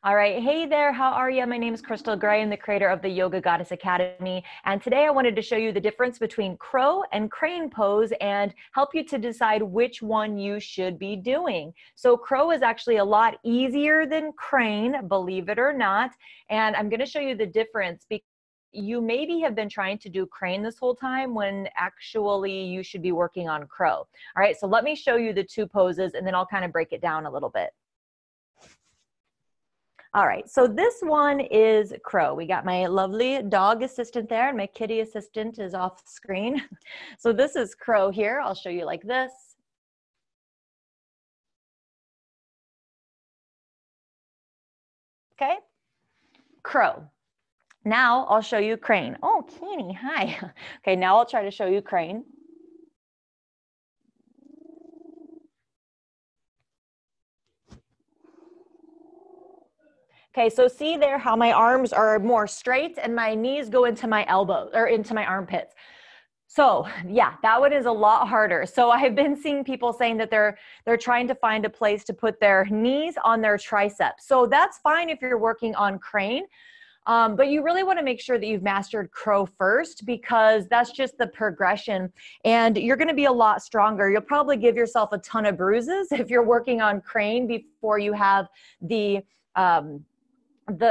All right. Hey there. How are you? My name is Crystal Gray. I'm the creator of the Yoga Goddess Academy. And today I wanted to show you the difference between crow and crane pose and help you to decide which one you should be doing. So crow is actually a lot easier than crane, believe it or not. And I'm going to show you the difference because you maybe have been trying to do crane this whole time when actually you should be working on crow. All right. So let me show you the two poses and then I'll kind of break it down a little bit. All right, so this one is crow. We got my lovely dog assistant there and my kitty assistant is off screen. So this is crow here. I'll show you like this. Okay, crow. Now I'll show you crane. Oh, Kenny, hi. Okay, now I'll try to show you crane. Okay, so see there how my arms are more straight and my knees go into my elbows or into my armpits. So yeah, that one is a lot harder. So I've been seeing people saying that they're trying to find a place to put their knees on their triceps. So that's fine if you're working on crane, but you really want to make sure that you've mastered crow first because that's just the progression and you're going to be a lot stronger. You'll probably give yourself a ton of bruises if you're working on crane before you have the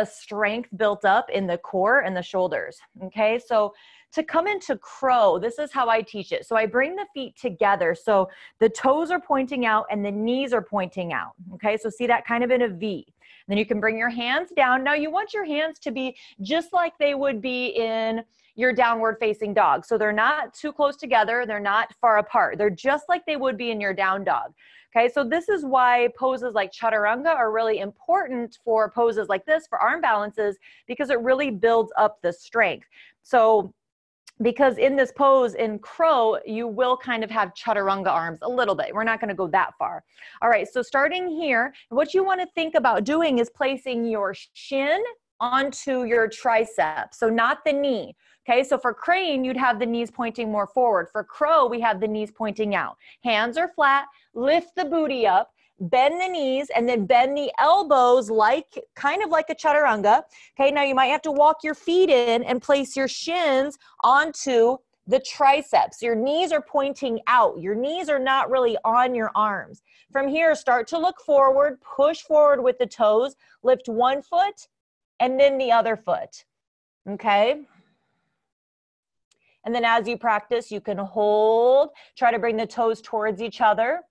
strength built up in the core and the shoulders. Okay, so to come into crow, this is how I teach it. So I bring the feet together. So the toes are pointing out and the knees are pointing out. Okay, so see that kind of in a V. Then you can bring your hands down. Now you want your hands to be just like they would be in your downward facing dog. So they're not too close together. They're not far apart. They're just like they would be in your down dog. Okay, so this is why poses like chaturanga are really important for poses like this, for arm balances, because it really builds up the strength. So because in this pose in crow, you will kind of have chaturanga arms a little bit. We're not going to go that far. All right, so starting here, what you want to think about doing is placing your shin onto your tricep, so not the knee. Okay, so for crane, you'd have the knees pointing more forward. For crow, we have the knees pointing out. Hands are flat, lift the booty up, bend the knees, and then bend the elbows like, kind of like a chaturanga. Okay, now you might have to walk your feet in and place your shins onto the triceps. Your knees are pointing out. Your knees are not really on your arms. From here, start to look forward, push forward with the toes, lift one foot, and then the other foot. Okay? And then as you practice, you can hold, try to bring the toes towards each other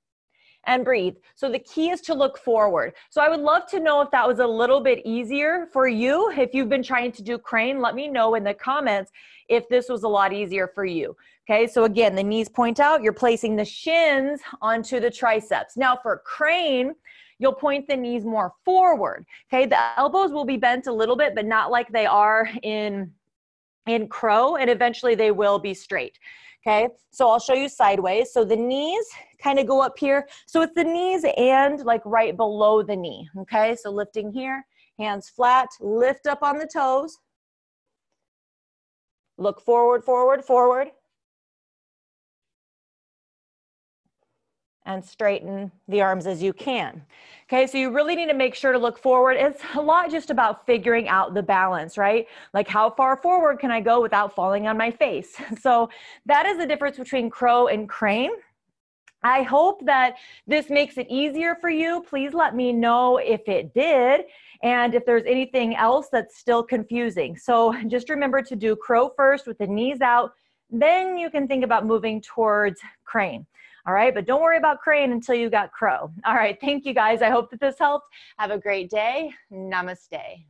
and breathe. So the key is to look forward. So I would love to know if that was a little bit easier for you. If you've been trying to do crane, let me know in the comments if this was a lot easier for you. Okay, so again, the knees point out, you're placing the shins onto the triceps. Now for crane, you'll point the knees more forward. Okay, the elbows will be bent a little bit, but not like they are in crow, and eventually they will be straight. Okay, so I'll show you sideways. So the knees kind of go up here. So it's the knees and like right below the knee. Okay, so lifting here, hands flat, lift up on the toes. Look forward, forward, forward. And straighten the arms as you can. Okay, so you really need to make sure to look forward. It's a lot just about figuring out the balance, right? Like how far forward can I go without falling on my face? So that is the difference between crow and crane. I hope that this makes it easier for you. Please let me know if it did and if there's anything else that's still confusing. So just remember to do crow first with the knees out, then you can think about moving towards crane. All right, but don't worry about crane until you got crow. All right, thank you guys. I hope that this helped. Have a great day. Namaste.